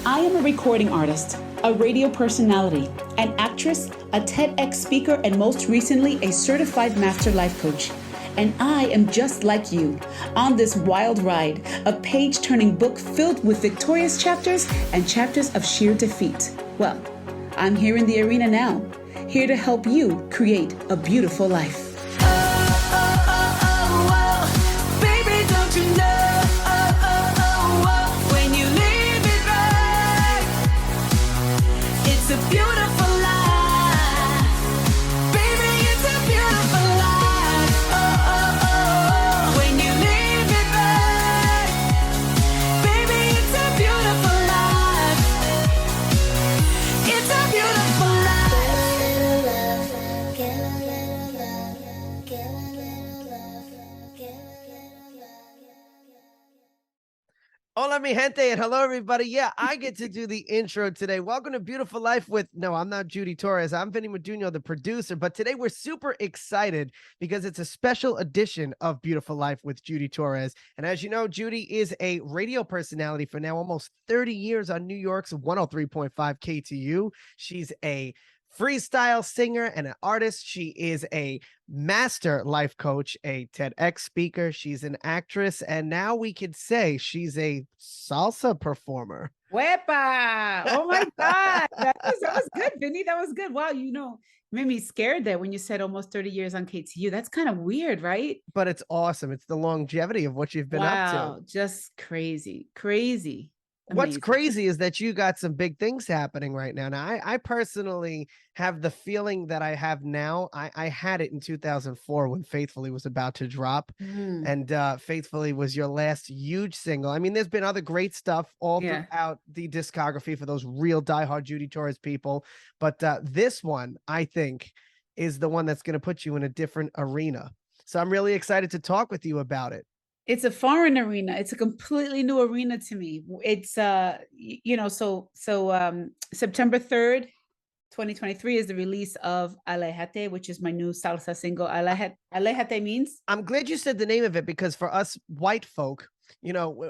I am a recording artist, a radio personality, an actress, a TEDx speaker, and most recently, a certified master life coach. And I am just like you, on this wild ride, a page-turning book filled with victorious chapters and chapters of sheer defeat. Well, I'm here in the arena now, here to help you create a beautiful life. Baby, don't you know? When you live it right, it's a beautiful life. Baby, it's a beautiful life. When you live it right, baby, it's a beautiful life. It's a beautiful life. Give a little love, give a little love, give a little love. Hola, mi gente, and hello, everybody. Yeah, I get to do the intro today. Welcome to Beautiful Life with, no, I'm not Judy Torres. I'm Vinny Maduno, the producer. But today we're super excited because it's a special edition of Beautiful Life with Judy Torres. And as you know, Judy is a radio personality for now almost 30 years on New York's 103.5 KTU. She's a freestyle singer and an artist. She is a master life coach, a TEDx speaker. She's an actress, and now we could say she's a salsa performer. Wepa! Oh my God. That was good, Vinny. That was good. Wow, made me scared there when you said almost 30 years on KTU. That's kind of weird, right? But it's awesome. It's the longevity of what you've been up to. Just crazy. Crazy. What's Amazing. crazy is that you got some big things happening right now. Now, I personally have the feeling that I have now. I had it in 2004 when Faithfully was about to drop. Mm. And Faithfully was your last huge single. I mean, there's been other great stuff all Yeah. throughout the discography for those real diehard Judy Torres people. But this one, I think, is the one that's going to put you in a different arena. So I'm really excited to talk with you about it. It's a foreign arena. It's a completely new arena to me. It's September 3rd, 2023 is the release of Alejate, which is my new salsa single. Alejate means I'm glad you said the name of it, because for us white folk,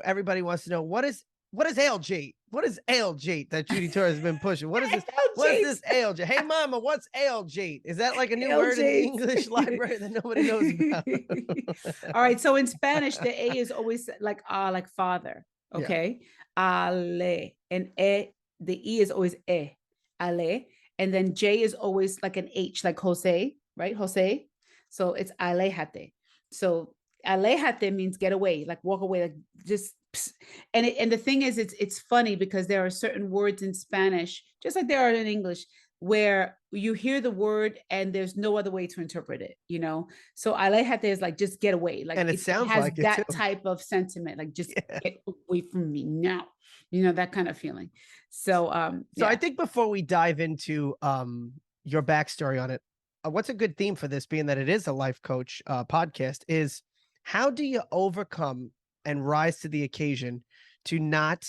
everybody wants to know what is ALJ? What is ALJ that Judy Torres has been pushing? What is this? What is this ALJ? Hey mama, what's ALJ? Is that like a new word in the English library that nobody knows about? All right. So in Spanish, the A is always like father. Yeah. Okay. Ale. And the E is always Ale. And then J is always like an H, like Jose, right? Jose. So it's alejate. So alejate means get away, like walk away, like just. And the thing is, it's funny because there are certain words in Spanish, just like there are in English, where you hear the word and there's no other way to interpret it, So alejate is like just get away, like And it sounds has like it that too. type of sentiment, like just get away from me now, that kind of feeling. So I think before we dive into your backstory on it, what's a good theme for this, being that it is a life coach podcast, is how do you overcome and rise to the occasion to not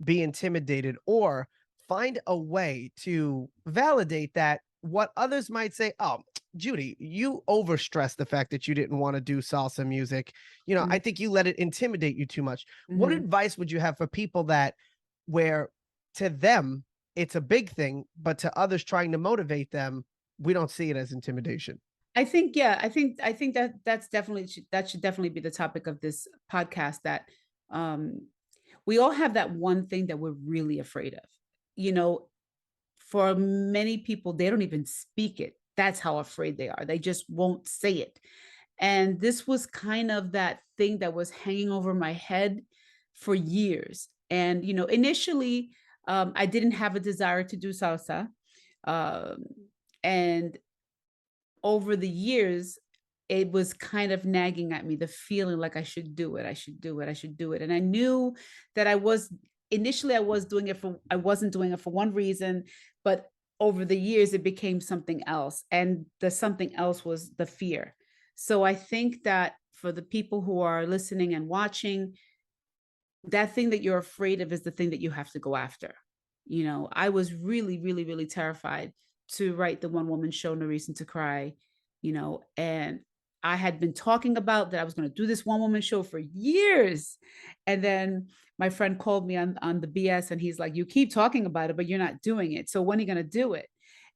be intimidated, or find a way to validate that what others might say, oh, Judy, you overstressed the fact that you didn't want to do salsa music. I think you let it intimidate you too much. What Mhm. advice would you have for people that, where to them it's a big thing, but to others trying to motivate them, we don't see it as intimidation? I think that should definitely be the topic of this podcast, that we all have that one thing that we're really afraid of. For many people, they don't even speak it. That's how afraid they are. They just won't say it. And this was kind of that thing that was hanging over my head for years. And, initially, I didn't have a desire to do salsa. And over the years, it was kind of nagging at me, the feeling like I should do it. And I knew that I wasn't doing it I wasn't doing it for one reason, but over the years, it became something else. And the something else was the fear. So I think that for the people who are listening and watching, that thing that you're afraid of is the thing that you have to go after. I was really, really, really terrified to write the one woman show, No Reason to Cry, and I had been talking about that I was going to do this one woman show for years. And then my friend called me on the BS, and he's like, you keep talking about it, but you're not doing it. So when are you going to do it?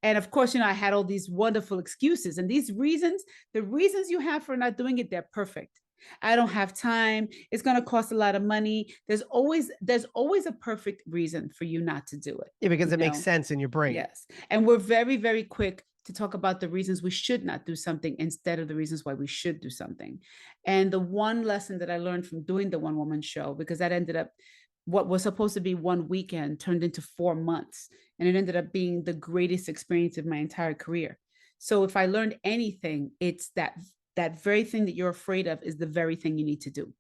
And of course, I had all these wonderful excuses, and these reasons, the reasons you have for not doing it, they're perfect. I don't have time. It's going to cost a lot of money. There's always a perfect reason for you not to do it. Yeah, because You it makes know, sense in your brain. yes. And we're very, very quick to talk about the reasons we should not do something instead of the reasons why we should do something. And the one lesson that I learned from doing the one woman show, because that ended up, what was supposed to be one weekend turned into 4 months. And it ended up being the greatest experience of my entire career. So if I learned anything, it's that very thing that you're afraid of is the very thing you need to do.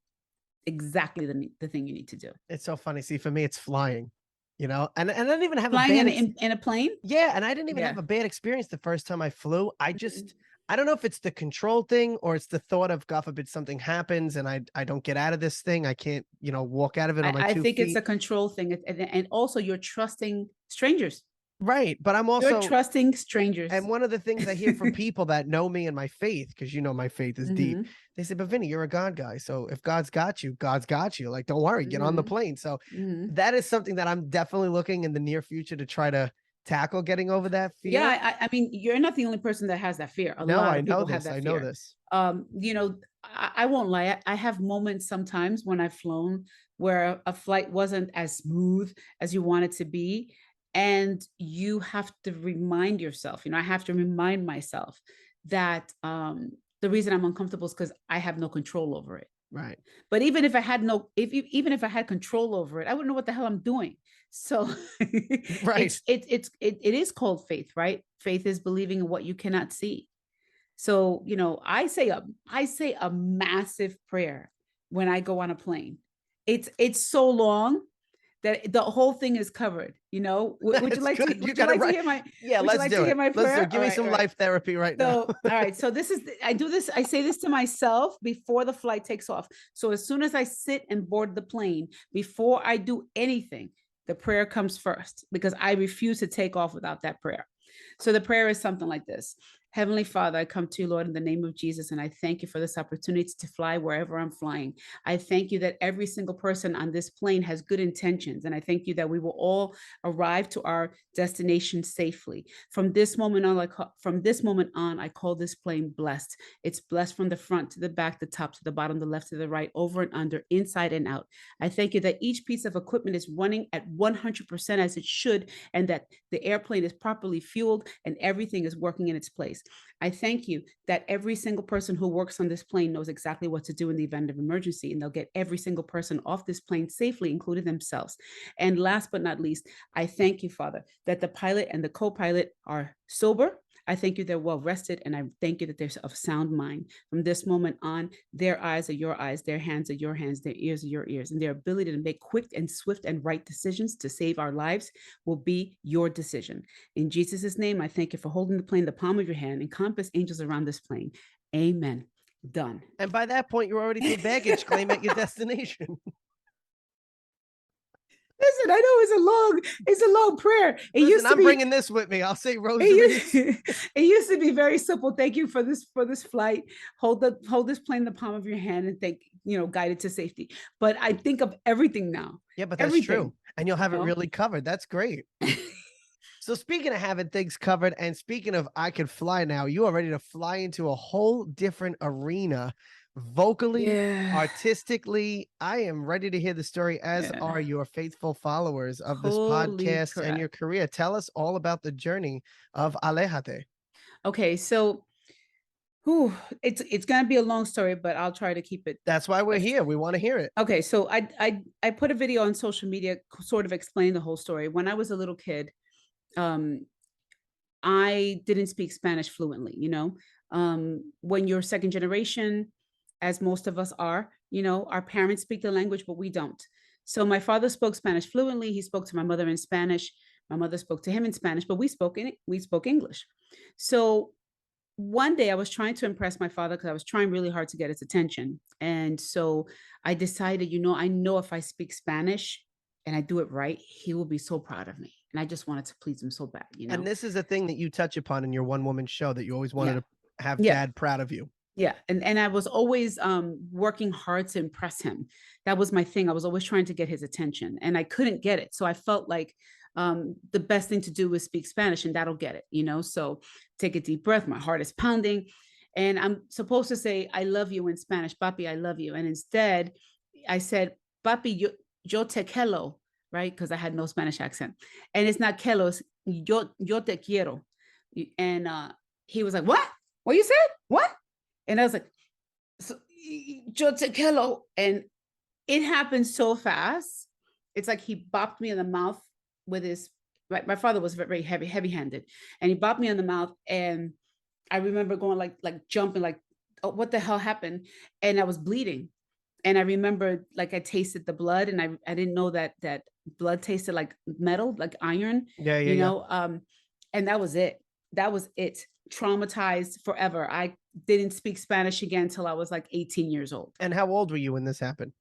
Exactly the thing you need to do. It's so funny. See, for me, it's flying, and I didn't even have a Flying bad in a plane? yeah, and I didn't even Yeah. have a bad experience the first time I flew. Mhm. I don't know if it's the control thing or it's the thought of God forbid something happens and I don't get out of this thing. I can't, walk out of it on my I two think it's a feet. control thing, and also you're trusting strangers. Right. But I'm You're also trusting and strangers. one of the things I hear from people that know me and my faith, because my faith is deep, Mhm, they say, but Vinny, you're a God guy. So if God's got you, God's got you. Like, don't worry, get on the mhm, plane. So mhm. that is something that I'm definitely looking in the near future to try to tackle getting over that Yeah, fear. I mean, you're not the only person that has that fear. A No, lot I of know people have this. that I know fear. this. I won't lie. I have moments sometimes when I've flown where a flight wasn't as smooth as you want it to be, and you have to remind yourself. I have to remind myself that the reason I'm uncomfortable is because I have no control over it. Right. But even if I had no, if you, even if I had control over it, I wouldn't know what the hell I'm doing. So Right. it is called faith, right? Faith is believing in what you cannot see. So, I say a massive prayer when I go on a plane. It's so long that the whole thing is covered. Would you That's like to good. You would you got it like to right. hear my Yeah, would you let's like to do hear it. my Let's do it. prayer? Give All me right, some all right. life therapy right now. So, all right. So I do this. I say this to myself before the flight takes off. So as soon as I sit and board the plane, before I do anything, the prayer comes first because I refuse to take off without that prayer. So the prayer is something like this. Heavenly Father, I come to you, Lord, in the name of Jesus, and I thank you for this opportunity to fly wherever I'm flying. I thank you that every single person on this plane has good intentions, and I thank you that we will all arrive to our destination safely. From this moment on, I call this plane blessed. It's blessed from the front to the back, the top to the bottom, the left to the right, over and under, inside and out. I thank you that each piece of equipment is running at 100% as it should, and that the airplane is properly fueled and everything is working in its place. I thank you that every single person who works on this plane knows exactly what to do in the event of emergency, and they'll get every single person off this plane safely, including themselves. And last but not least, I thank you, Father, that the pilot and the co pilot are sober. I thank you they're well rested, and I thank you that they're of sound mind. From this moment on, their eyes are your eyes, their hands are your hands, their ears are your ears, and their ability to make quick and swift and right decisions to save our lives will be your decision. In Jesus' name, I thank you for holding the plane in the palm of your hand and compass angels around this plane. Amen. Done. And by that point, you're already through baggage claim at your destination. Listen, I know it's a long prayer. It Listen, used to I'm be bringing this with me. I'll say it rosaries. used, it used to be very simple. Thank you for this flight. Hold this plane in the palm of your hand and guide it to safety. But I think of everything now. Yeah, but that's Everything. true. And you'll have it You really covered. That's great. So speaking of having things covered and speaking of I could fly now, you are ready to fly into a whole different arena vocally, Yeah. artistically. I am ready to hear the story, as Yeah. are your faithful followers of this Holy podcast and crap. your career. Tell us all about the journey of Alejate. Okay, so whew, it's gonna be a long story, but I'll try to keep it. That's why we're here. We want to hear it. Okay, so I put a video on social media sort of explaining the whole story. When I was a little kid, um, I didn't speak Spanish fluently, when you're second generation, as most of us are, our parents speak the language, but we don't. So my father spoke Spanish fluently. He spoke to my mother in Spanish. My mother spoke to him in Spanish, but we spoke English. So one day I was trying to impress my father because I was trying really hard to get his attention. And so I decided, I know if I speak Spanish and I do it right, he will be so proud of me. And I just wanted to please him so bad. And this is a thing that you touch upon in your one woman show that you always wanted Yeah. to have Yeah. dad proud of you. Yeah, and I was always working hard to impress him. That was my thing. I was always trying to get his attention, and I couldn't get it. So I felt like the best thing to do was speak Spanish, and that'll get it. So take a deep breath. My heart is pounding, and I'm supposed to say "I love you" in Spanish, "Papi, I love you," and instead I said "Papi, yo te quiero," right? Because I had no Spanish accent, and it's not "quiero," it's yo te quiero, and he was like, "What? What you said? What?" And I was like, so, yo te quiero. And it happened so fast. It's like he bopped me in the mouth with his, my father was very heavy handed. And he bopped me in the mouth. And I remember going like jumping, like, oh, what the hell happened? And I was bleeding. And I remember like I tasted the blood and I didn't know that blood tasted like metal, like iron, Yeah, yeah, you yeah. know. And that was it. That was it. Traumatized forever. I didn't speak Spanish again until I was like 18 years old. And how old were you when this happened?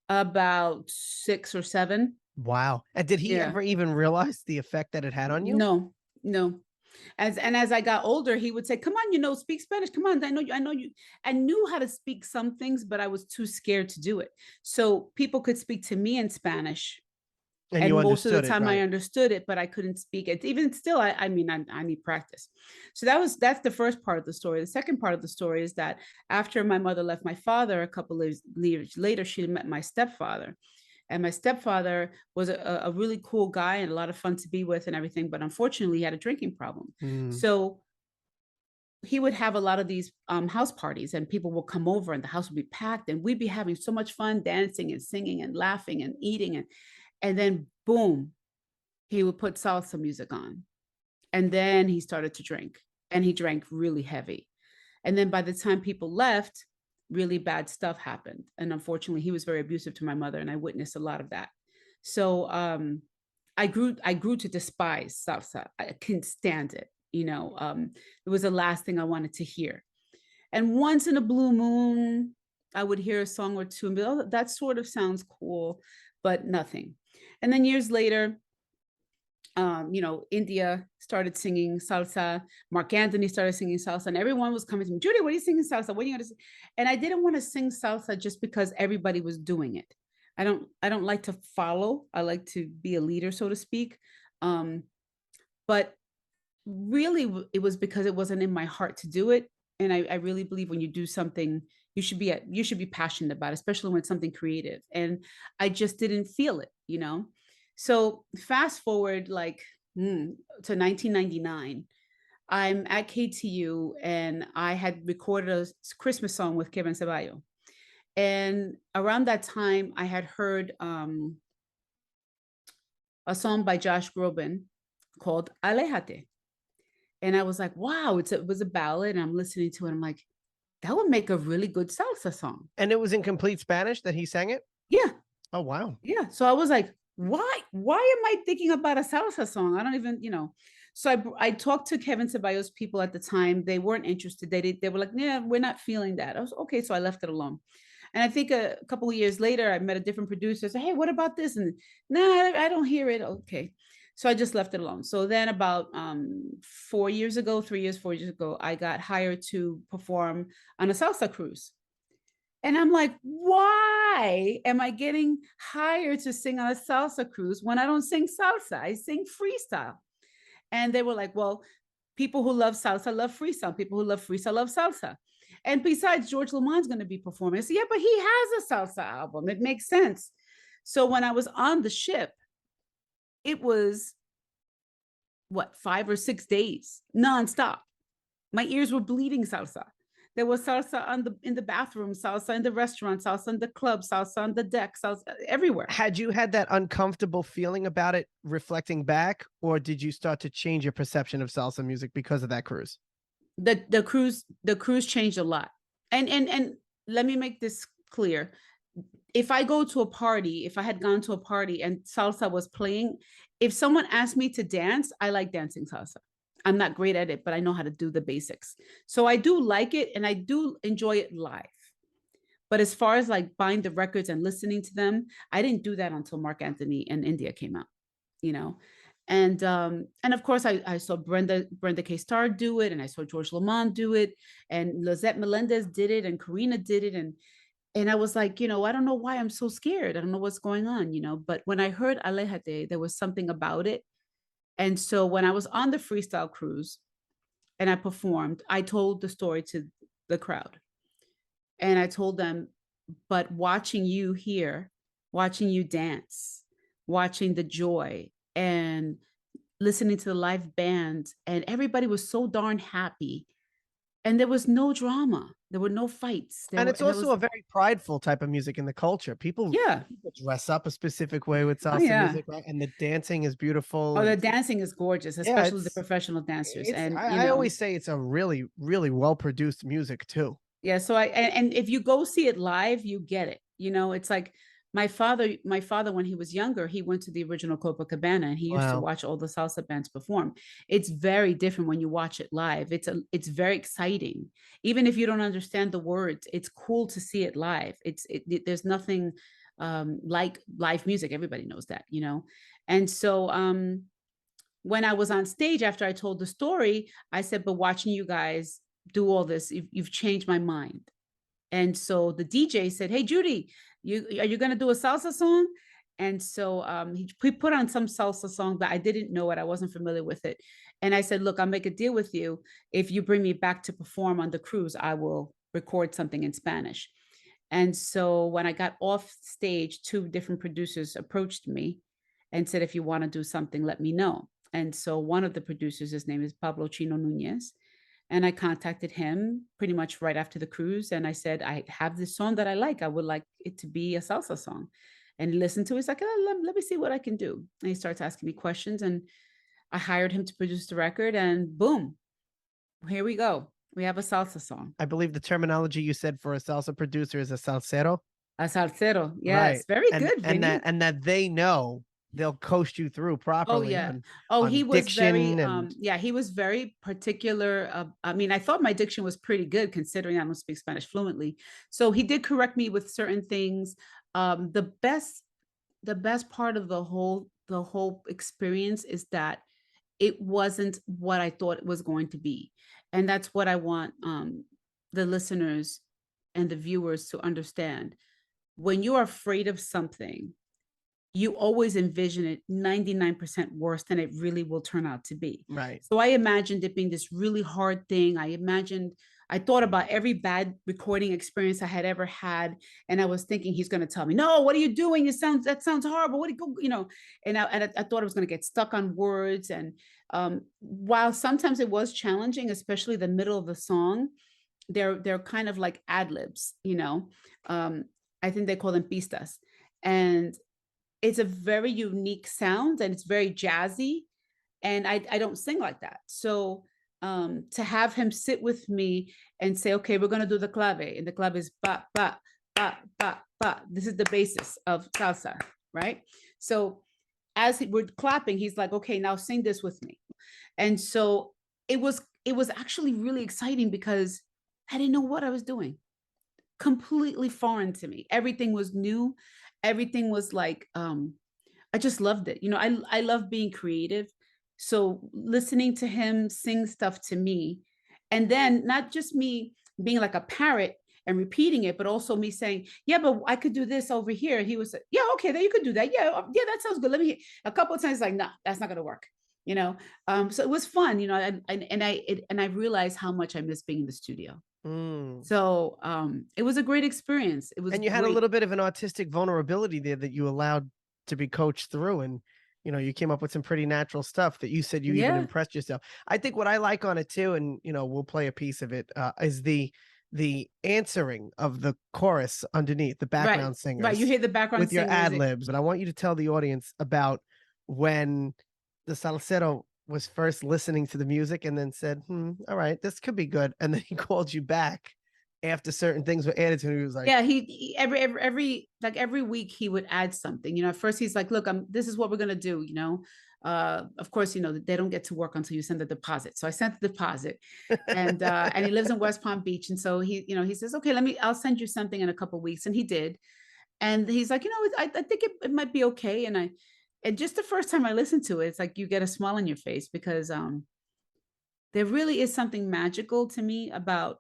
About 6 or 7. Wow. And did he Yeah. ever even realize the effect that it had on you? No, no. As I got older, he would say, "Come on, speak Spanish. Come on, I know you. I know you." I knew how to speak some things, but I was too scared to do it. So people could speak to me in Spanish, And you and most of the understood it, time I right? understood it, but I couldn't speak it. Even still, I mean, I need practice. So that's the first part of the story. The second part of the story is that after my mother left my father, a couple of years later, she met my stepfather. And my stepfather was a really cool guy and a lot of fun to be with and everything. But unfortunately, he had a drinking problem. Mm. So he would have a lot of these house parties and people will come over and the house would be packed and we'd be having so much fun dancing and singing and laughing and eating. And then boom, he would put salsa music on. And then he started to drink and he drank really heavy. And then by the time people left, really bad stuff happened. And unfortunately, he was very abusive to my mother, and I witnessed a lot of that. So I grew to despise salsa. I couldn't stand it. It was the last thing I wanted to hear. And once in a blue moon, I would hear a song or two and be, oh, that sort of sounds cool, but nothing. And then years later, India started singing salsa. Mark Anthony started singing salsa, and everyone was coming to me, Judy, what are you singing salsa? What are you going to sing? And I didn't want to sing salsa just because everybody was doing it. I don't like to follow. I like to be a leader, so to speak. But really, it was because it wasn't in my heart to do it. And I really believe when you do something, you should be passionate about it, especially when it's something creative. And I just didn't feel it. So fast forward like to 1999, I'm at KTU and I had recorded a Christmas song with Kevin Ceballo. And around that time, I had heard a song by Josh Groban called Alejate. And I was like, wow, it was a ballad. And I'm listening to it. I'm like, that would make a really good salsa song. And it was in complete Spanish that he sang it? Yeah. Oh, wow. Yeah. So I was like, why am I thinking about a salsa song? I don't even. So I talked to Kevin Ceballos people at the time. They weren't interested. They were like, yeah, we're not feeling that. I was okay. So I left it alone. And I think a couple of years later, I met a different producer. Said, hey, what about this? And no, I don't hear it. Okay. So I just left it alone. So then about 4 years ago, 3 years, 4 years ago, I got hired to perform on a salsa cruise. And I'm like, why am I getting hired to sing on a salsa cruise when I don't sing salsa? I sing freestyle. And they were like, well, people who love salsa love freestyle. People who love freestyle love salsa. And besides, George Lamont's going to be performing. I said, yeah, but he has a salsa album. It makes sense. So when I was on the ship, it was what, 5 or 6 days nonstop. My ears were bleeding salsa. There was salsa in the bathroom, salsa in the restaurant, salsa in the club, salsa on the deck, salsa everywhere. Had you had that uncomfortable feeling about it reflecting back, or did you start to change your perception of salsa music because of that cruise? The cruise changed a lot. And let me make this clear. If I go to a party, if I had gone to a party and salsa was playing, if someone asked me to dance, I like dancing salsa. I'm not great at it, but I know how to do the basics. So I do like it and I do enjoy it live. But as far as like buying the records and listening to them, I didn't do that until Mark Anthony and India came out, you know. And of course I saw Brenda K. Starr do it, and I saw George Lamont do it, and Lizette Melendez did it, and Karina did it, and I was like, I don't know why I'm so scared. I don't know what's going on, But when I heard Alejate, there was something about it. And so when I was on the freestyle cruise and I performed, I told the story to the crowd. And I told them, but watching you here, watching you dance, watching the joy, and listening to the live band, and everybody was so darn happy. And there was no drama. There were no fights. And it's There also was, a very prideful type of music in the culture. yeah. People dress up a specific way with Oh, salsa yeah. music, right? And the dancing is beautiful. Oh, the And dancing is gorgeous, yeah, especially the professional dancers. And, I always say it's a really, really well produced music too. yeah. So and if you go see it live, you get it. It's like my father, when he was younger, he went to the original Copacabana and he used to Wow. watch all the salsa bands perform. It's very different when you watch it live. It's very exciting. Even if you don't understand the words, it's cool to see it live. There's nothing like live music. Everybody knows that. And so when I was on stage after I told the story, I said, but watching you guys do all this, you've changed my mind. And so the DJ said, hey, Judy, are you going to do a salsa song? And so he put on some salsa song, but I didn't know it. I wasn't familiar with it. And I said, look, I'll make a deal with you. If you bring me back to perform on the cruise, I will record something in Spanish. And so when I got off stage, two different producers approached me and said, if you want to do something, let me know. And so one of the producers, his name is Pablo Chino Nunez. And I contacted him pretty much right after the cruise. And I said, I have this song that I like. I would like it to be a salsa song. And he listened to it. He's like, let me see what I can do. And he starts asking me questions. And I hired him to produce the record. And boom, here we go. We have a salsa song. I believe the terminology you said for a salsa producer is a salsero. A salsero. Right. Yes. Very And good, Vinny. that they know they'll coast you through Oh properly yeah. Oh, he on was very diction and yeah, he was very particular. I mean, I thought my diction was pretty good considering I don't speak Spanish fluently. So he did correct me with certain things. The best part of the whole experience is that it wasn't what I thought it was going to be. And that's what I want the listeners and the viewers to understand. When you're afraid of something, you always envision it 99% worse than it really will turn out to be. right. So I imagined it being this really hard thing. I thought about every bad recording experience I had ever had. And I was thinking, he's going to tell me, no, what are you doing? That sounds horrible. What do you go, and I thought I was going to get stuck on words. And while sometimes it was challenging, especially the middle of the song, they're kind of like ad libs. I think they call them pistas. And it's a very unique sound and it's very jazzy. And I don't sing like that. So to have him sit with me and say, okay, we're going to do the clave. And the clave is ba, ba, ba, ba, ba. This is the basis of salsa, right? So as we're clapping, he's like, okay, now sing this with me. And so it was actually really exciting because I didn't know what I was doing. Completely foreign to me. Everything was new. Everything was like I just loved it. I love being creative. So listening to him sing stuff to me, and then not just me being like a parrot and repeating it, but also me saying, "Yeah, but I could do this over here." He was, "Yeah, okay, then you could do that. Yeah, yeah, that sounds good. Let me." A couple of times, like, "No, that's not gonna work." You know. So it was fun. And I realized how much I miss being in the studio. Mm. So it was a great experience. It was And you had a great. little bit of an autistic vulnerability there that you allowed to be coached through. And, you came up with some pretty natural stuff that you said you even Yeah. impressed yourself. I think what I like on it too, and, we'll play a piece of it, is the answering of the chorus underneath the Right. background Right. You singers hear the background with your singers. ad libs. But I want you to tell the audience about when the salsero was first listening to the music and then said, all right, this could be good. And then he called you back after certain things were added to him. He was like, Yeah, he every week he would add something. At first he's like, "Look, this is what we're gonna do." Of course, they don't get to work until you send the deposit. So I sent the deposit, and he lives in West Palm Beach, and so he says, "Okay, I'll send you something in a couple of weeks," and he did, and he's like, I think it might be okay, and just the first time I listened to it, it's like you get a smile on your face because there really is something magical to me about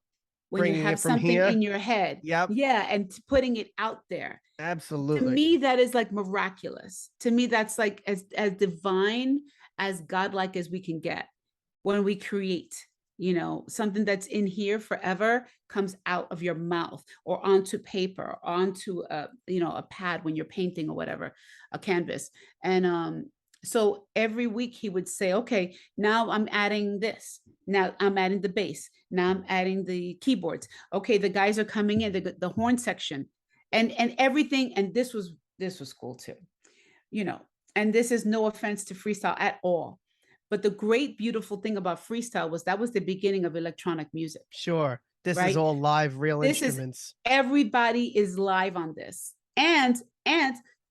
when you Bringing have it from something here. in your head. Yep. Yeah, and putting it out there. To Absolutely. me, that is like miraculous. To me, that's like as divine, as godlike as we can get when we create. Something that's in here forever comes out of your mouth or onto paper, or onto a pad when you're painting or whatever, a canvas. And so every week he would say, okay, now I'm adding this. Now I'm adding the bass. Now I'm adding the keyboards. Okay, the guys are coming in, the horn section, and everything. And this was cool too, you know. And this is no offense to freestyle at all, but the great beautiful thing about freestyle was that was the beginning of electronic music, Sure. This is right? all live, real This is instruments. Everybody is live on this. And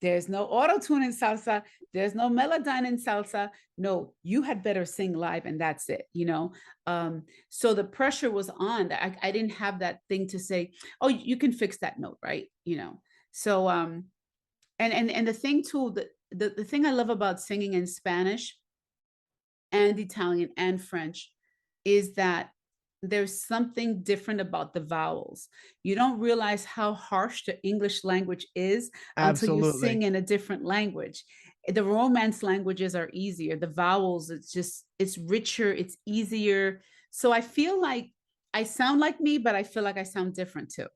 there's no auto tune in salsa, there's no melodyne in salsa. No, you had better sing live, and that's it. So the pressure was on. I didn't have that thing to say, oh, you can fix that note, right? So and the thing too, the thing I love about singing in Spanish and Italian and French is that there's something different about the vowels. You don't realize how harsh the English language is until you Absolutely. sing in a different language. The Romance languages are easier. The vowels, it's richer, it's easier. So I feel like I sound like me, but I feel like I sound different too.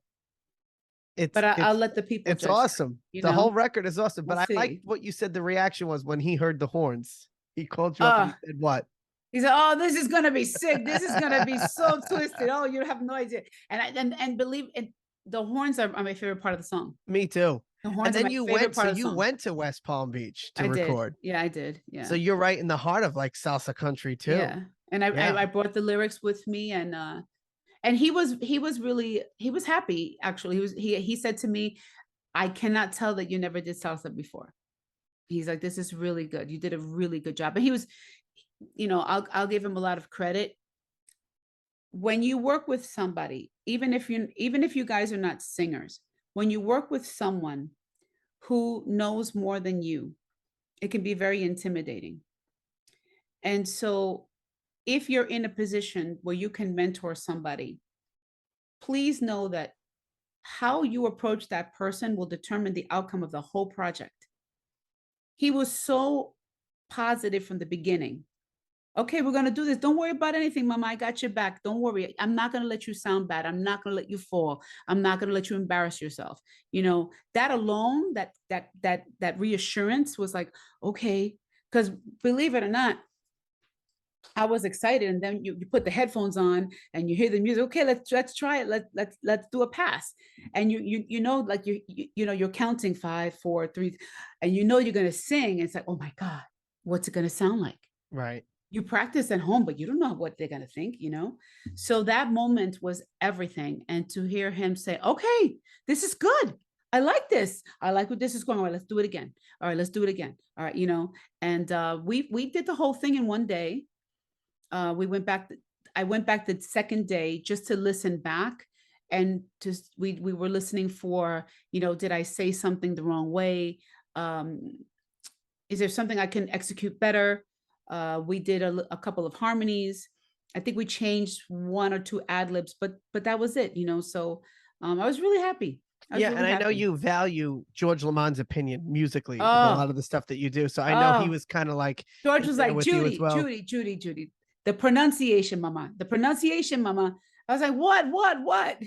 It's But I'll it's let the people it's judge that. awesome. You The whole know, record is awesome. we'll But I liked see. what you said the reaction was when he heard the horns. He called you up and Uh, he said what? He said, "Oh, this is gonna be sick. This is gonna be so twisted. Oh, you have no idea." And believe it, the horns are my favorite part of the song. Me too. The And horns are then my favorite part of the you song. went to West Palm Beach to I did. record. Yeah, I did. So Yeah, you're right in the heart of like salsa country too. yeah. And I Yeah. I, I brought the lyrics with me, and he was happy actually. He said to me, "I cannot tell that you never did salsa before." He's like, "This is really good. You did a really good job." And he was, I'll give him a lot of credit. When you work with somebody, even if you guys are not singers, when you work with someone who knows more than you, it can be very intimidating. And so if you're in a position where you can mentor somebody, please know that how you approach that person will determine the outcome of the whole project. He was so positive from the beginning. Okay, we're gonna do this. Don't worry about anything, Mama. I got your back. Don't worry. I'm not gonna let you sound bad. I'm not gonna let you fall. I'm not gonna let you embarrass yourself. That alone, that reassurance was like, okay. Because believe it or not, I was excited, and then you put the headphones on and you hear the music. Okay, let's try it. Let's do a pass. And like you're counting 5, 4, 3, and you're gonna sing. And it's like, oh my God, what's it gonna sound like? Right. You practice at home, but you don't know what they're going to think. So that moment was everything. And to hear him say, okay, this is good. I like this. I like what this is going. All right, let's do it again. All right, let's do it again. All right. And we did the whole thing in one day. We went back. I went back the second day just to listen back, and just we were listening for, did I say something the wrong way? Um, is there something I can execute better? We did a couple of harmonies. I think we changed one or two ad libs, but that was it. So I was really happy. I was Yeah, and really I know happy. you value George Lamont's opinion musically with a Oh, lot of the stuff that you do. So I know he oh. was kind of like George in was there like, with you as Judy, well. Judy, Judy, Judy. The pronunciation, mama. The pronunciation, mama. I was like, what?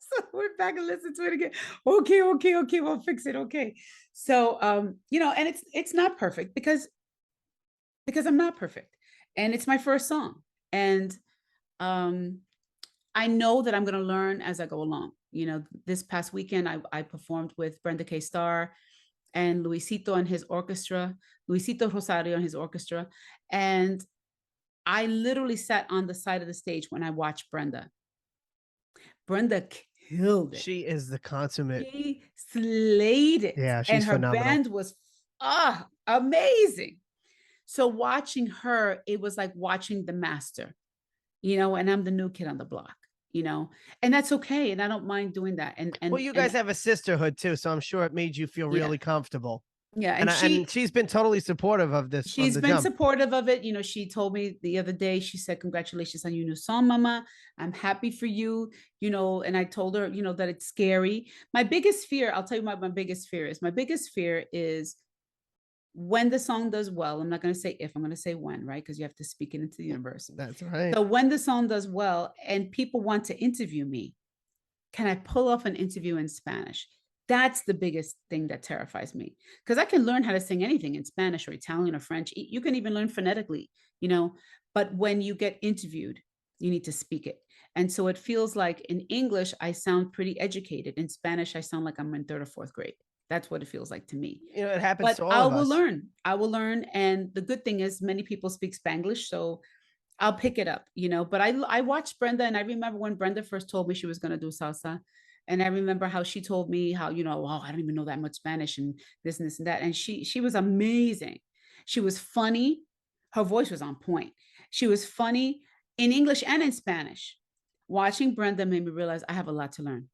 So we're back and listen to it again. Okay, okay, okay. We'll fix it. Okay. So and it's not perfect because I'm not perfect. And it's my first song. And um I know that I'm going to learn as I go along. This past weekend I performed with Brenda K. Starr and Luisito and his orchestra, Luisito Rosario and his orchestra. And I literally sat on the side of the stage when I watched Brenda. Brenda killed it. She is the consummate. She slayed it. Yeah, And she's her phenomenal. band was amazing. So watching her, it was like watching the master, and I'm the new kid on the block, and that's okay. And I don't mind doing that. And, Well, and, you guys and have a sisterhood too, so I'm sure it made you feel yeah, really comfortable. Yeah, And and and she's been totally supportive of this from she's the been jump. supportive of it. You know, she told me the other day, she said, "Congratulations on your new song, mama. I'm happy for you." You know, and I told her, you know, that it's scary. My biggest fear, I'll tell you what my biggest fear is. My biggest fear is when the song does well. I'm not going to say if, I'm going to say when, right? Because you have to speak it into the universe. That's right. So when the song does well and people want to interview me, can I pull off an interview in Spanish? That's the biggest thing that terrifies me, because I can learn how to sing anything in Spanish or Italian or French. You can even learn phonetically, you know, but when you get interviewed, you need to speak it. And so it feels like in English, I sound pretty educated. In Spanish, I sound like I'm in third or fourth grade. That's what it feels like to me. You know, it happens But to all I of will us. learn. I will learn. And the good thing is, many people speak Spanglish. So I'll pick it up, you know. But I watched Brenda, and I remember when Brenda first told me she was going to do salsa, and I remember how she told me how, you know, oh, I don't even know that much Spanish and this and that, and she was amazing. She was funny. Her voice was on point. She was funny in English and in Spanish. Watching Brenda made me realize I have a lot to learn.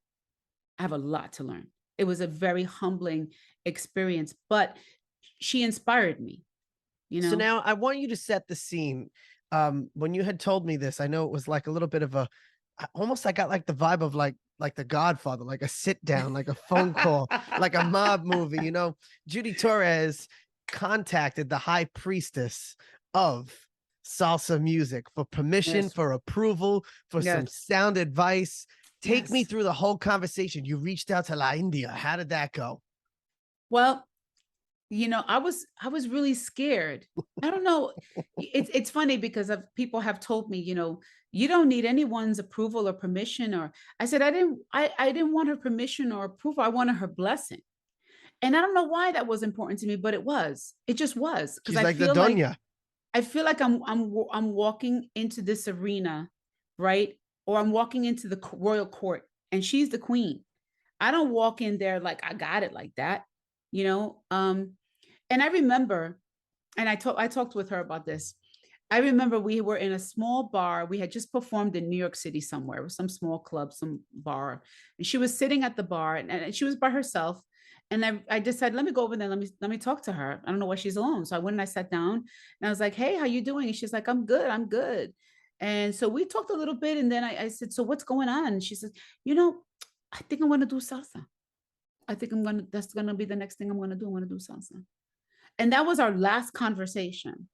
I have a lot to learn. It was a very humbling experience, but she inspired me, you So know. now I want you to set the scene. When you had told me this, I know it was like a little bit of a almost I got like the vibe of like The Godfather, like a sit down, like a phone call, like a mob movie, you know. Judy Torres contacted the high priestess of salsa music for permission, Yes, for approval, for some yes, sound advice. Take me yes. through the whole conversation. You reached out to La India. How did that go? Well, you know, I was really scared. I don't know. It's funny because of people have told me, you know, you don't need anyone's approval or permission. Or I said I didn't want her permission or approval. I wanted her blessing. And I don't know why that was important to me, but it was. It just was, because She's like the Donya. I feel like I'm walking into this arena, right? Or I'm walking into the royal court, and she's the queen. I don't walk in there like I got it like that, you know. And I remember, and I talked with her about this. I remember we were in a small bar. We had just performed in New York City somewhere, some small club, some bar. And she was sitting at the bar, and she was by herself. And I decided, let me go over there. Let me talk to her. I don't know why she's alone. So I went and I sat down, and I was like, hey, how you doing? And she's like, I'm good. I'm good. And so we talked a little bit. And then I said, so what's going on? And she says, you know, I think I'm going to do salsa. That's going to be the next thing I'm going to do. I'm going to do salsa. And that was our last conversation.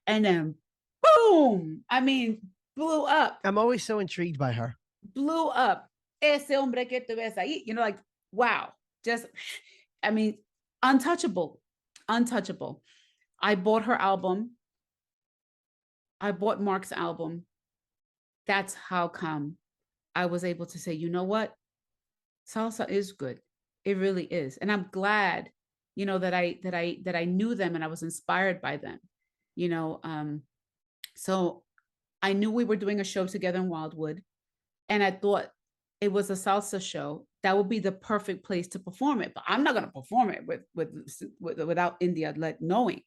And then boom, I mean, blew up, I'm always so intrigued by her. blew up. Ese hombre que tú ves ahí, you know, like, wow, just, I mean, untouchable, untouchable. I bought her album. I bought Mark's album. That's how come I was able to say, you know what? Salsa is good. It really is. And I'm glad, you know, that I knew them and I was inspired by them, you know. So I knew we were doing a show together in Wildwood, and I thought it was a salsa show. That would be the perfect place to perform it. But I'm not going to perform it without India knowing.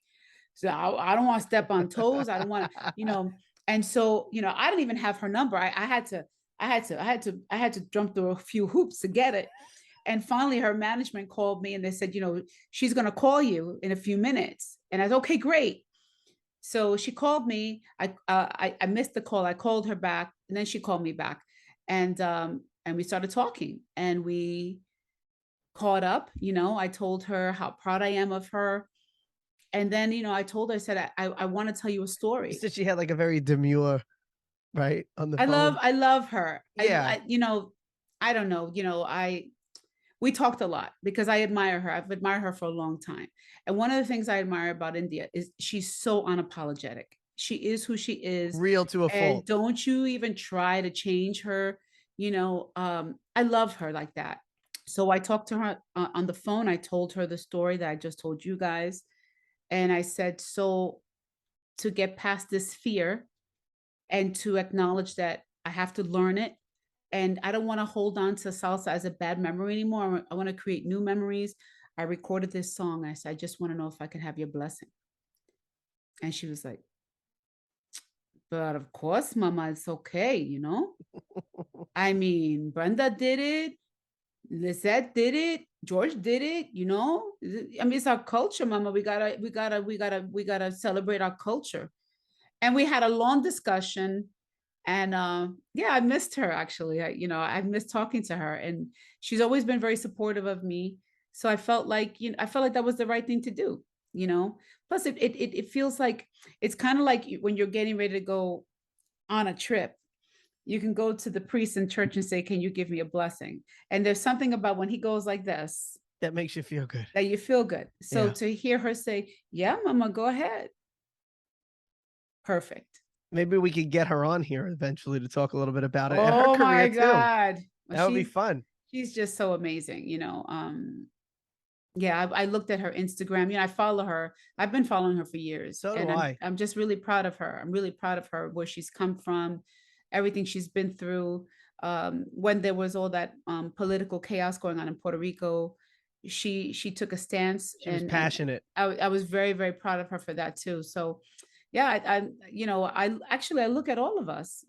So I don't want to step on toes. I don't want to, you know. And so, you know, I didn't even have her number. I had to jump through a few hoops to get it. And finally, her management called me and they said, you know, she's going to call you in a few minutes. And I said, okay, great. So she called me. I missed the call. I called her back, and then she called me back, and we started talking, and we caught up. You know, I told her how proud I am of her, and then, you know, I told her, I said, I want to tell you a You story. said she had like a very demure, right, on the phone. I love her. Yeah, You know, I don't know. You know, we talked a lot because I admire her. I've admired her for a long time. And one of the things I admire about India is she's so unapologetic. She is who she is. real to a And fault. don't you even try to change her. You know, I love her like that. So I talked to her on the phone. I told her the story that I just told you guys. And I said, so to get past this fear and to acknowledge that I have to learn it, and I don't want to hold on to salsa as a bad memory anymore. I want to create new memories. I recorded this song. I said, I just want to know if I can have your blessing. And she was like, but of course, mama, it's okay, you know? I mean, Brenda did it, Lisette did it, George did it, you know. I mean, it's our culture, Mama. We gotta celebrate our culture. And we had a long discussion, and yeah, I missed her actually. I missed talking to her, and she's always been very supportive of me. So I felt like, I felt like that was the right thing to do. You know, plus it feels like it's kind of like when you're getting ready to go on a trip. You can go to the priest in church and say, "Can you give me a blessing?" And there's something about when he goes like this That makes you feel good. that you feel good. So Yeah. to hear her say, "Yeah, Mama, go ahead," perfect. Maybe we could get her on here eventually to talk a little bit about it and her Oh career my too. God. Well, That would be fun. she's just so amazing, yeah, I looked at her Instagram. I follow her. I've been following her for years, So do and I'm I. I'm just really proud of her. I'm really proud of her, where she's come from, everything she's been through. When there was all that political chaos going on in Puerto Rico, she took a stance, She was and passionate. I was very, very proud of her for that too. So yeah, I actually I look at all of us.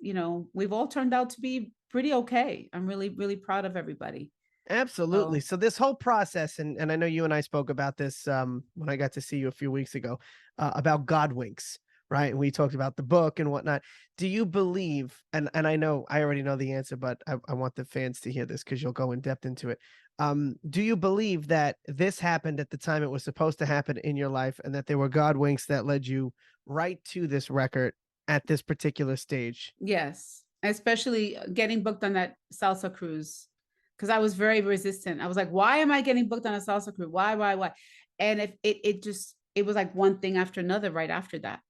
We've all turned out to be pretty okay. I'm really, really proud of everybody. Absolutely. So So this whole process, and I know you and I spoke about this when I got to see you a few weeks ago, about God winks, right? And we talked about the book and whatnot. Do you believe, and I know I already know the answer, but I want the fans to hear this because you'll go in depth into it. Do you believe that this happened at the time it was supposed to happen in your life, and that there were God winks that led you right to this record at this particular stage? yes, especially getting booked on that salsa cruise, because I was very resistant. I was like, why am I getting booked on a salsa cruise? Why? And if it was like one thing after another right after that.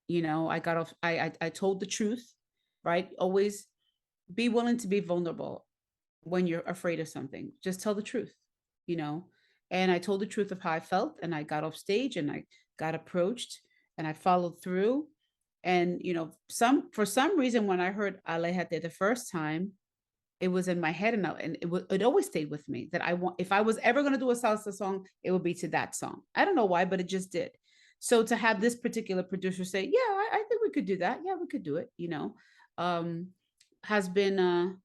I got off, I told the truth, right? Always be willing to be vulnerable when you're afraid of something. Just tell the truth, you know. And I told the truth of how I felt, and I got off stage, and I got approached, and I followed through. And some for some reason, when I heard Alejate the first time, it was in my head, and it always stayed with me that I want, if I was ever going to do a salsa song, it would be to that song. I don't know why, but it just did. So to have this particular producer say, "Yeah, I think we could do that. Yeah, we could do it," um, has been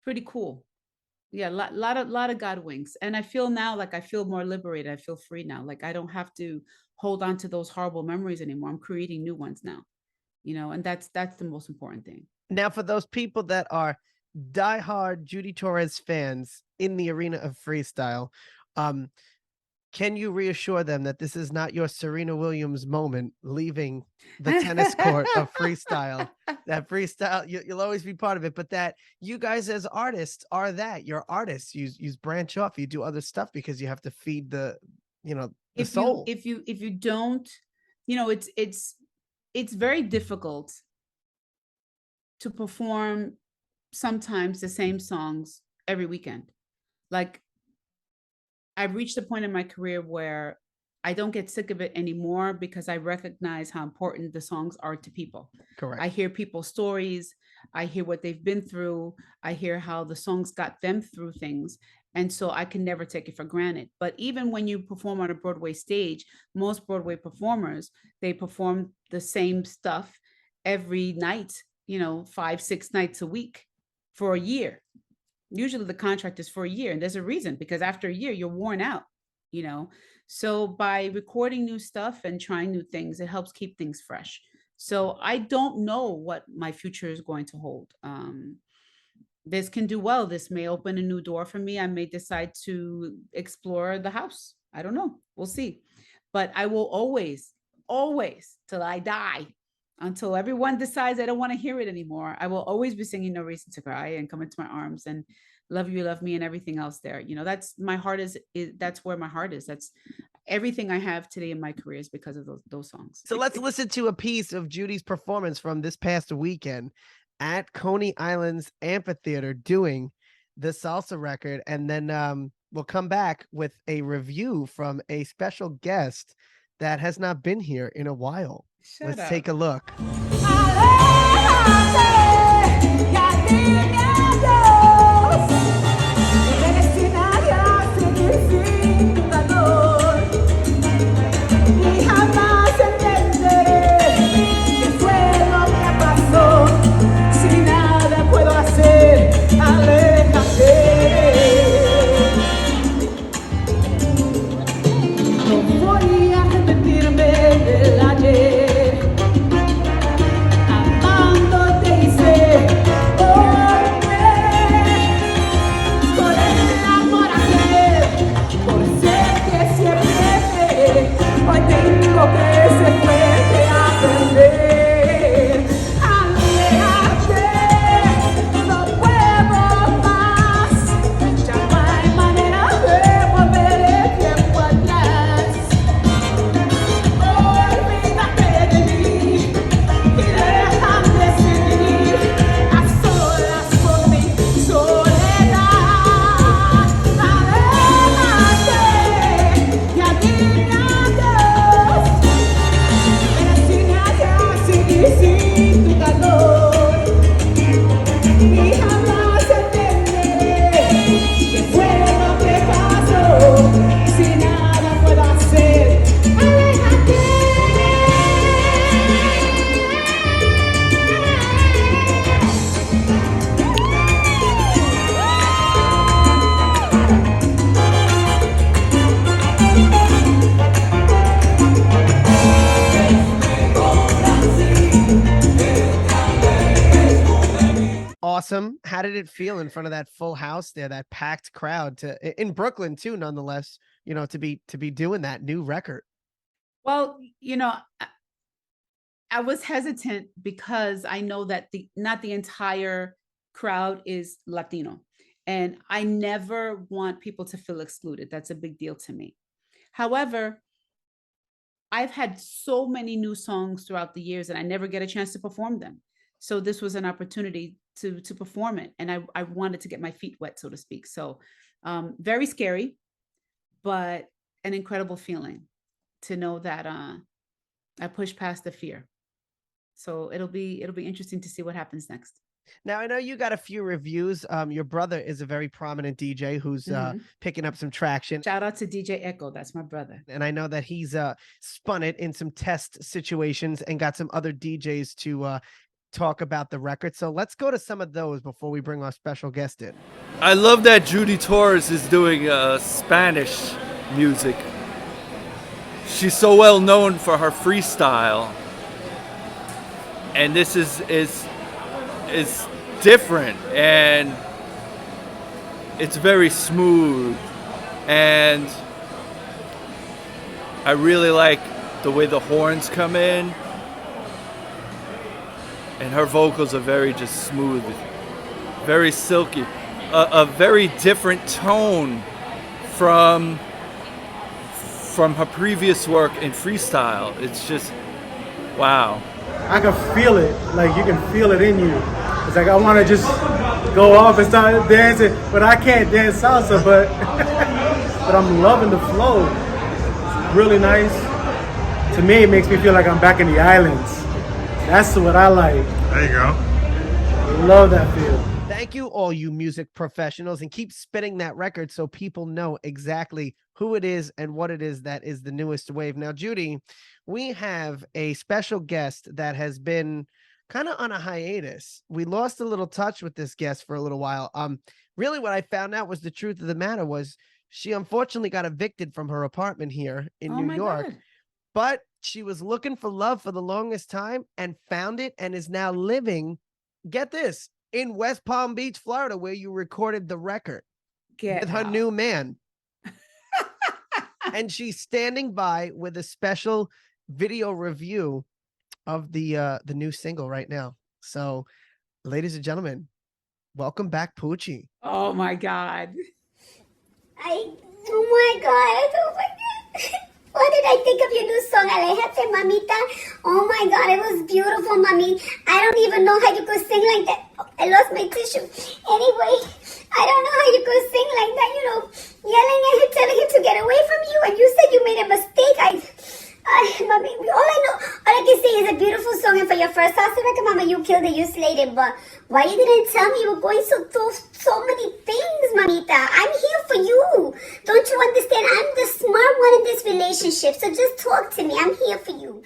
pretty cool. Yeah, lot of God winks, and I feel now like I feel more liberated. I feel free now. Like I don't have to hold on to those horrible memories anymore. I'm creating new ones now. And that's the most important thing. Now, for those people that are diehard Judy Torres fans in the arena of freestyle, um, can you reassure them that this is not your Serena Williams moment leaving the tennis court of freestyle? That freestyle, you'll always be part of it, but that you guys as artists are that. You're artists. You branch off. You do other stuff because you have to feed the soul. If you don't, it's very difficult to perform sometimes the same songs every weekend. Like I've reached a point in my career where I don't get sick of it anymore because I recognize how important the songs are to people. I Correct. hear people's stories, I hear what they've been through, I hear how the songs got them through things. And so I can never take it for granted. But even when you perform on a Broadway stage, most Broadway performers, they perform the same stuff every night, 5, 6 nights a week for a year. Usually the contract is for a year, and there's a reason, because after a year you're worn out. you know so by recording new stuff and trying new things, it helps keep things fresh. So I don't know what my future is going to hold. This can do well. This may open a new door for me. I may decide to explore the house. I don't know. We'll see. But I will always, always, till I die, until everyone decides I don't want to hear it anymore, I will always be singing No Reason to Cry and Come Into My Arms and Love You, Love Me, and everything else there. That's my heart is that's where my heart is. That's everything I have today in my career is because of those songs. So let's listen to a piece of Judy's performance from this past weekend at Coney Island's amphitheater doing the salsa record. And then we'll come back with a review from a special guest that has not been here in a while. Shut Let's up. take a look. Y jamás entenderé qué fue lo que pasó. Si nada puedo hacer, aléjate. awesome. How did it feel in front of that full house there, that packed crowd in Brooklyn too, nonetheless, to be doing that new record? Well, I was hesitant because I know that the not the entire crowd is Latino. And I never want people to feel excluded. That's a big deal to me. However, I've had so many new songs throughout the years and I never get a chance to perform them. So this was an opportunity to perform it. And I wanted to get my feet wet, so to speak. So very scary, but an incredible feeling to know that I pushed past the fear. So it'll be interesting to see what happens next. Now I know you got a few reviews. Your brother is a very prominent DJ who's Mhm. picking up some traction. Shout out to DJ Echo. That's my brother. And I know that he's spun it in some test situations and got some other DJs to talk about the record. So let's go to some of those before we bring our special guest in. I love that Judy Torres is doing Spanish music. She's so well known for her freestyle, and this is different, and it's very smooth, and I really like the way the horns come in, and her vocals are very just smooth, very silky, a very different tone from her previous work in freestyle. It's just wow. I can feel it, like you can feel it in you. It's like I want to just go off and start dancing, but I can't dance salsa, but but I'm loving the flow. It's really nice. To me, it makes me feel like I'm back in the islands. That's what I like. There you go. Love that feel. Thank you, all you music professionals, and keep spinning that record so people know exactly who it is and what it is that is the newest wave. Now, Judy, we have a special guest that has been kind of on a hiatus. We lost a little touch with this guest for a little while. Really what I found out was the truth of the matter was she unfortunately got evicted from her apartment here in Oh New my York, God. but she was looking for love for the longest time and found it and is now living, get this, in West Palm Beach, Florida, where you recorded the record Get with her out. new man. And she's standing by with a special video review of the new single right now. So, ladies and gentlemen, welcome back, Poochie. Oh my God. Oh my God, oh my God. What did I think of your new song, Alejate, mamita? Oh my God, it was beautiful, mommy. I don't even know how you could sing like that. Oh, I lost my tissue. Anyway, I don't know how you could sing like that, yelling at him, telling him to get away from you, and you said you made a mistake. Mommy, all I can say is a beautiful song, and for your first salsa record, mama, you killed it, you slayed it, but why you didn't tell me you were going through so many things, mamita? I'm here for you. Don't you understand? I'm the smart one in this relationship, so just talk to me. I'm here for you.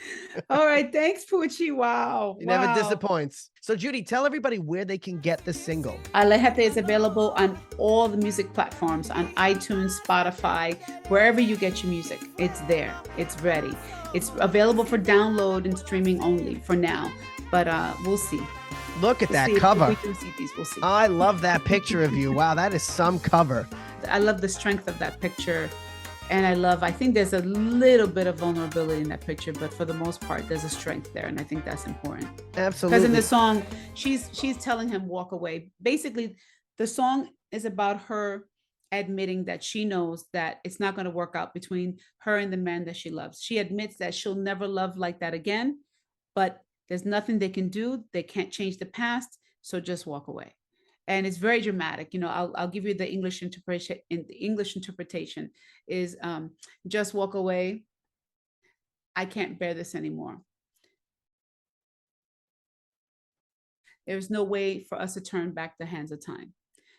All right. Thanks, Poochie. Wow. He never Wow. disappoints. So, Judy, tell everybody where they can get the single. Alejate is available on all the music platforms, on iTunes, Spotify, wherever you get your music. It's there. It's ready. It's available for download and streaming only for now, but we'll see. Look at We'll that see if cover. we do CDs. We'll see. I love that picture of you. Wow, that is some cover. I love the strength of that picture. And I think there's a little bit of vulnerability in that picture, but for the most part, there's a strength there. And I think that's important. Absolutely. Because in the song, she's telling him walk away. Basically, the song is about her admitting that she knows that it's not going to work out between her and the man that she loves. She admits that she'll never love like that again, but there's nothing they can do. They can't change the past. So just walk away. And it's very dramatic. I'll give you the English interpretation. In the English interpretation is just walk away. I can't bear this anymore. There's no way for us to turn back the hands of time.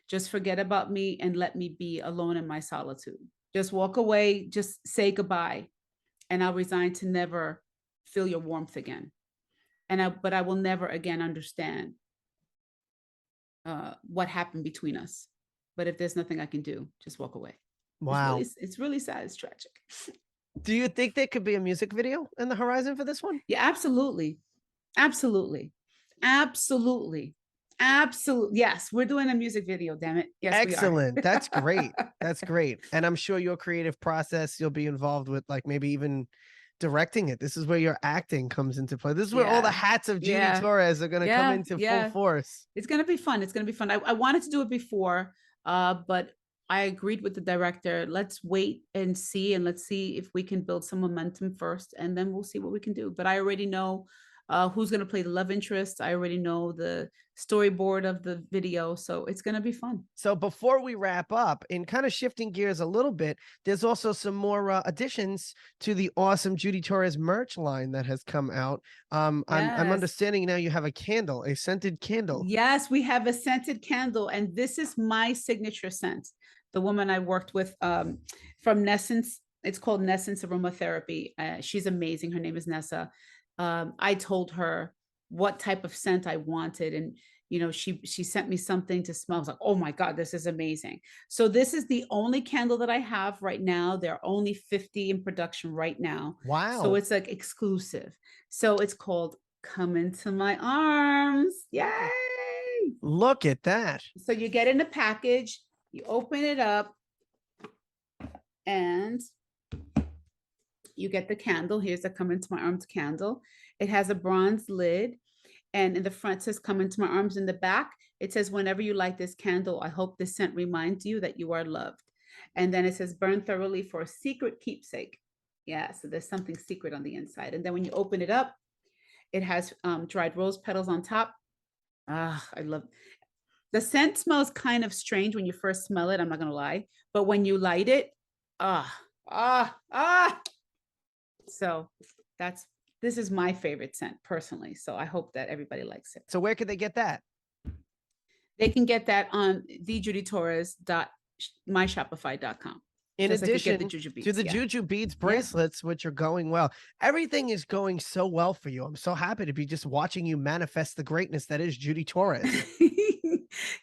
Just forget about me and let me be alone in my solitude. Just walk away, just say goodbye, and I'll resign to never feel your warmth again. But I will never again understand what happened between us. But if there's nothing I can do, just walk away. Wow. It's really sad. It's tragic. Do you think there could be a music video in the horizon for this one? Yeah, absolutely. Absolutely. Absolutely. Absolutely. Yes, we're doing a music video, damn it. Yes, we are. Excellent. That's great. That's great. And I'm sure your creative process, you'll be involved with, like maybe even directing it. This is where your acting comes into play. This is where all the Yeah. hats of Judy Yeah. Torres are going to come Yeah. into full Yeah. force. It's gonna be fun. It's gonna be fun. I wanted to do it before, but I agreed with the director. Let's wait and see, and let's see if we can build some momentum first, and then we'll see what we can do. But I already know who's gonna play the love interest. I already know the storyboard of the video, so it's gonna be fun. So before we wrap up, in kind of shifting gears a little bit, there's also some more additions to the awesome Judy Torres merch line that has come out. I'm Yes. understanding now you have a candle, a scented candle. Yes, we have a scented candle, and this is my signature scent. The woman I worked with from Nessence, it's called Nessence Aromatherapy. She's amazing. Her name is Nessa. I told her what type of scent I wanted, and she sent me something to smell. I was like, oh my god, this is amazing. So this is the only candle that I have right now. There are only 50 in production right now, so Wow. it's like exclusive. So it's called Come Into My Arms. Yay! Look at that. So you get in a package, you open it up, and you get the candle. Here's the Come Into My Arms candle. It has a bronze lid, and in the front says Come Into My Arms. In the back, it says, whenever you light this candle, I hope this scent reminds you that you are loved. And then it says, burn thoroughly for a secret keepsake. Yeah, so there's something secret on the inside. And then when you open it up, it has dried rose petals on top. Ah, I love the scent. Smells kind of strange when you first smell it. I'm not gonna lie, but when you light it, ah, ah, ah. So this is my favorite scent personally. So I hope that everybody likes it. So where could they get that? They can get that on thejudytorres.myshopify.com. In Just like you addition get the Juju to beads, the yeah. Juju beads bracelets, which are going well. Everything is going so well for you. I'm so happy to be just watching you manifest the greatness that is Judy Torres.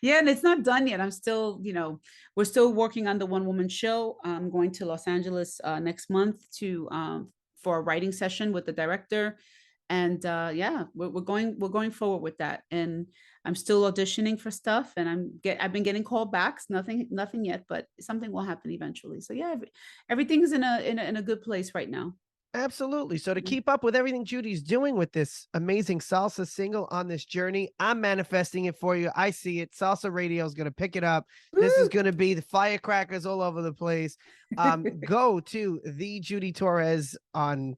Yeah, and it's not done yet. I'm still, we're still working on the one woman show. I'm going to Los Angeles next month to for a writing session with the director, and yeah, we're going forward with that. And I'm still auditioning for stuff, and I've been getting called backs. Nothing yet, but something will happen eventually. So yeah, everything's in a good place right now. Absolutely. So to keep up with everything Judy's doing with this amazing salsa single on this journey, I'm manifesting it for you. I see it. Salsa Radio is going to pick it up. This is going to be the firecrackers all over the place. Go to the Judy Torres on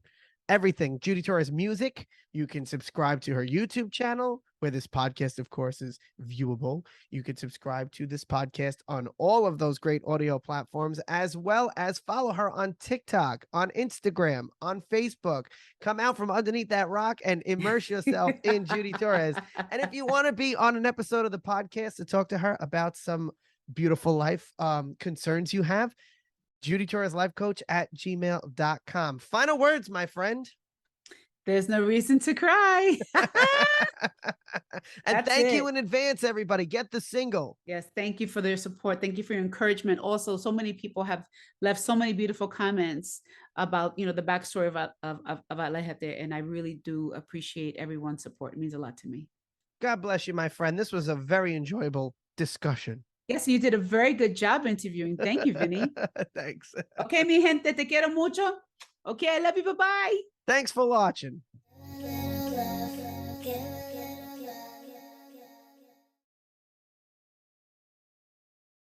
everything. Judy Torres Music. You can subscribe to her YouTube channel, where this podcast, of course, is viewable. You can subscribe to this podcast on all of those great audio platforms, as well as follow her on TikTok, on Instagram, on Facebook. Come out from underneath that rock and immerse yourself in Judy Torres. And if you want to be on an episode of the podcast to talk to her about some beautiful life concerns you have, Judy Torres Life Coach at gmail.com. Final words, my friend. There's no reason to cry. And thank you in advance, everybody. Get the single. Yes, thank you for their support. Thank you for your encouragement. Also, so many people have left so many beautiful comments about the backstory of Alejate, and I really do appreciate everyone's support. It means a lot to me. God bless you, my friend. This was a very enjoyable discussion. Yes, you did a very good job interviewing. Thank you, Vinny. Thanks. Okay, mi gente, te quiero mucho. Okay, I love you. Bye-bye. Thanks for watching.